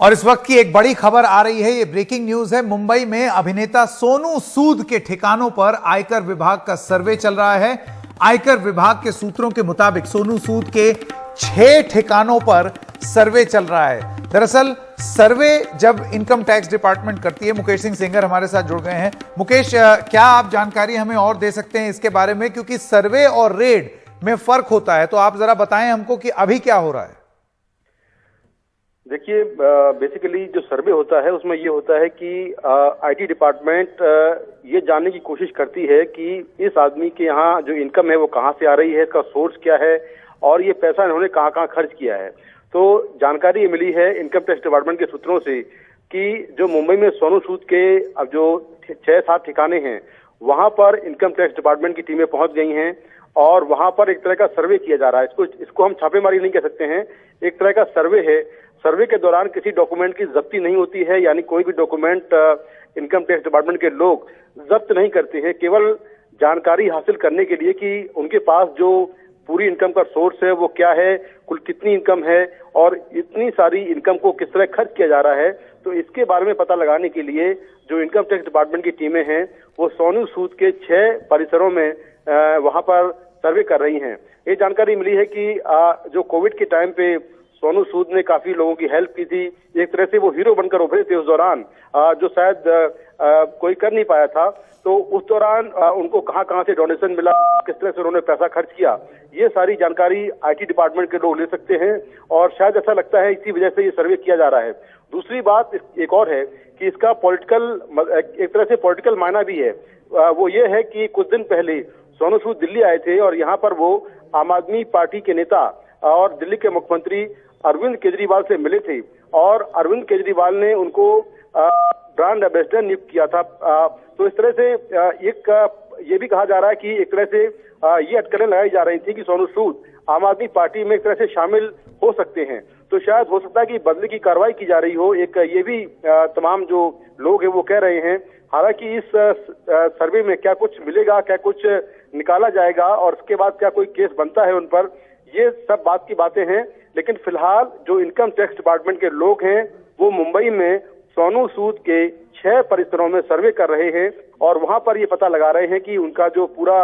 और इस वक्त की एक बड़ी खबर आ रही है, ये ब्रेकिंग न्यूज है। मुंबई में अभिनेता सोनू सूद के ठिकानों पर आयकर विभाग का सर्वे चल रहा है। आयकर विभाग के सूत्रों के मुताबिक सोनू सूद के 6 ठिकानों पर सर्वे चल रहा है। दरअसल सर्वे जब इनकम टैक्स डिपार्टमेंट करती है, मुकेश सिंह सेंगर हमारे साथ जुड़ गए हैं। मुकेश, क्या आप जानकारी हमें और दे सकते हैं इसके बारे में, क्योंकि सर्वे और रेड में फर्क होता है, तो आप जरा बताएं हमको कि अभी क्या हो रहा है। देखिए, बेसिकली जो सर्वे होता है उसमें ये होता है कि आईटी डिपार्टमेंट ये जानने की कोशिश करती है कि इस आदमी के यहाँ जो इनकम है वो कहाँ से आ रही है, इसका सोर्स क्या है और ये पैसा इन्होंने कहाँ कहाँ खर्च किया है। तो जानकारी ये मिली है इनकम टैक्स डिपार्टमेंट के सूत्रों से कि जो मुंबई में सोनू सूद के अब जो 6-7 ठिकाने हैं वहां पर इनकम टैक्स डिपार्टमेंट की टीमें पहुंच गई हैं और वहां पर एक तरह का सर्वे किया जा रहा है। इसको हम छापेमारी नहीं कह सकते हैं, एक तरह का सर्वे है। सर्वे के दौरान किसी डॉक्यूमेंट की जब्ती नहीं होती है, यानी कोई भी डॉक्यूमेंट इनकम टैक्स डिपार्टमेंट के लोग जब्त नहीं करते हैं, केवल जानकारी हासिल करने के लिए कि उनके पास जो पूरी इनकम का सोर्स है वो क्या है, कुल कितनी इनकम है और इतनी सारी इनकम को किस तरह खर्च किया जा रहा है। तो इसके बारे में पता लगाने के लिए जो इनकम टैक्स डिपार्टमेंट की टीमें हैं वो सोनू सूद के 6 परिसरों में वहां पर सर्वे कर रही हैं। ये जानकारी मिली है कि जो कोविड के टाइम पे सोनू सूद ने काफी लोगों की हेल्प की थी, एक तरह से वो हीरो बनकर उभरे थे उस दौरान, जो शायद कोई कर नहीं पाया था। तो उस दौरान उनको कहां कहां से डोनेशन मिला, किस तरह से उन्होंने पैसा खर्च किया, ये सारी जानकारी आईटी डिपार्टमेंट के लोग ले सकते हैं और शायद ऐसा लगता है इसी वजह से ये सर्वे किया जा रहा है। दूसरी बात एक और है कि इसका एक तरह से पॉलिटिकल मायना भी है। वो ये है कि कुछ दिन पहले सोनू सूद दिल्ली आए थे और यहाँ पर वो आम आदमी पार्टी के नेता और दिल्ली के मुख्यमंत्री अरविंद केजरीवाल से मिले थे और अरविंद केजरीवाल ने उनको ब्रांड एम्बेसडर नियुक्त किया था। तो इस तरह से ये भी कहा जा रहा है कि एक तरह से ये अटकलें लगाई जा रही थी कि सोनू सूद आम आदमी पार्टी में एक तरह से शामिल हो सकते हैं। तो शायद हो सकता है कि बदले की कार्रवाई की जा रही हो, एक ये भी तमाम जो लोग हैं वो कह रहे हैं। हालांकि इस सर्वे में क्या कुछ मिलेगा, क्या कुछ निकाला जाएगा और उसके बाद क्या कोई केस बनता है उन पर, ये सब बात की बातें हैं। लेकिन फिलहाल जो इनकम टैक्स डिपार्टमेंट के लोग हैं वो मुंबई में सोनू सूद के 6 परिसरों में सर्वे कर रहे हैं और वहां पर ये पता लगा रहे हैं कि उनका जो पूरा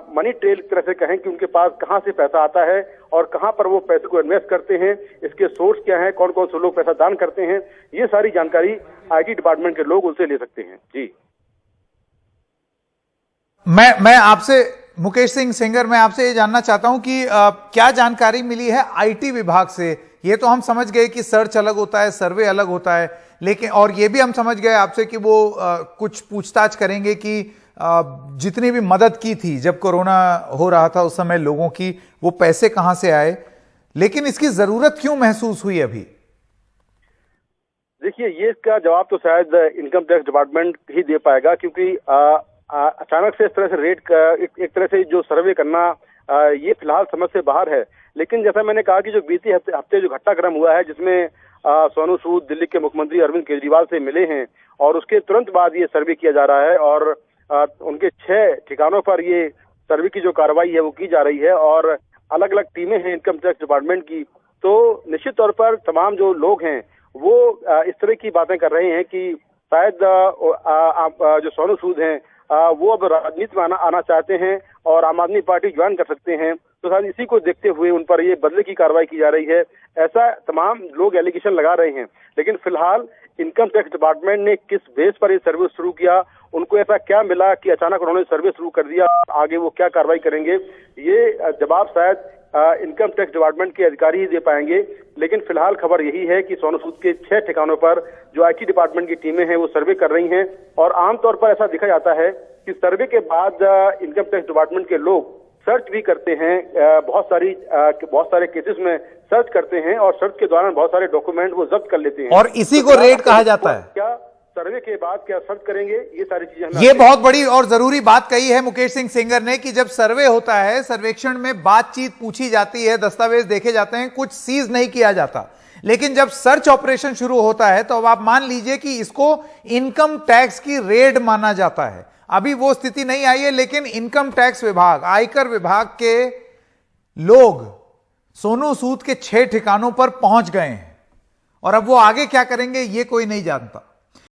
मनी ट्रेल तरह से कहें कि उनके पास कहां से पैसा आता है और कहां पर वो पैसे को इन्वेस्ट करते हैं, इसके सोर्स क्या है, कौन कौन से लोग पैसा दान करते हैं, ये सारी जानकारी आईटी डिपार्टमेंट के लोग उनसे ले सकते हैं। जी, मैं आपसे, मुकेश सिंह सेंगर, मैं आपसे ये जानना चाहता हूं कि क्या जानकारी मिली है आईटी विभाग से। ये तो हम समझ गए कि सर्च अलग होता है, सर्वे अलग होता है, लेकिन और ये भी हम समझ गए आपसे कि वो कुछ पूछताछ करेंगे कि जितनी भी मदद की थी जब कोरोना हो रहा था उस समय लोगों की, वो पैसे कहां से आए, लेकिन इसकी जरूरत क्यों महसूस हुई अभी? देखिए, ये इसका जवाब तो शायद इनकम टैक्स डिपार्टमेंट ही दे पाएगा, क्योंकि अचानक से इस तरह से रेट का एक तरह से जो सर्वे करना ये फिलहाल समझ से बाहर है। लेकिन जैसा मैंने कहा कि जो बीते हफ्ते जो घटनाक्रम हुआ है जिसमें सोनू सूद दिल्ली के मुख्यमंत्री अरविंद केजरीवाल से मिले हैं और उसके तुरंत बाद ये सर्वे किया जा रहा है और उनके 6 ठिकानों पर ये सर्वे की जो कार्रवाई है वो की जा रही है और अलग अलग टीमें हैं इनकम टैक्स डिपार्टमेंट की। तो निश्चित तौर पर तमाम जो लोग हैं वो इस तरह की बातें कर रहे हैं कि शायद जो सोनू सूद हैं वो अब राजनीति में आना चाहते हैं और आम आदमी पार्टी ज्वाइन कर सकते हैं। तो शायद इसी को देखते हुए उन पर ये बदले की कार्रवाई की जा रही है, ऐसा तमाम लोग एलिगेशन लगा रहे हैं। लेकिन फिलहाल इनकम टैक्स डिपार्टमेंट ने किस बेस पर ये सर्वे शुरू किया, उनको ऐसा क्या मिला कि अचानक उन्होंने सर्वे शुरू कर दिया, आगे वो क्या कार्रवाई करेंगे, ये जवाब शायद इनकम टैक्स डिपार्टमेंट के अधिकारी ही दे पाएंगे। लेकिन फिलहाल खबर यही है कि सोनू सूद के 6 ठिकानों पर जो आईटी डिपार्टमेंट की टीमें हैं वो सर्वे कर रही हैं और आमतौर पर ऐसा देखा जाता है कि सर्वे के बाद इनकम टैक्स डिपार्टमेंट के लोग सर्च भी करते हैं, बहुत सारे केसेस में सर्च करते हैं और सर्च के दौरान बहुत सारे डॉक्यूमेंट वो जब्त कर लेते हैं और इसी को रेड कहा जाता है। क्या सर्वे के बाद क्या सर्च करेंगे, ये सारी चीजें, ये बहुत बड़ी और जरूरी बात कही है मुकेश सिंह सेंगर ने कि जब सर्वे होता है, सर्वेक्षण में बातचीत पूछी जाती है, दस्तावेज देखे जाते हैं, कुछ सीज नहीं किया जाता। लेकिन जब सर्च ऑपरेशन शुरू होता है तो अब आप मान लीजिए कि इसको इनकम टैक्स की रेड माना जाता है। अभी वो स्थिति नहीं आई है, लेकिन इनकम टैक्स विभाग, आयकर विभाग के लोग सोनू सूद के 6 ठिकानों पर पहुंच गए हैं और अब वो आगे क्या करेंगे ये कोई नहीं जानता।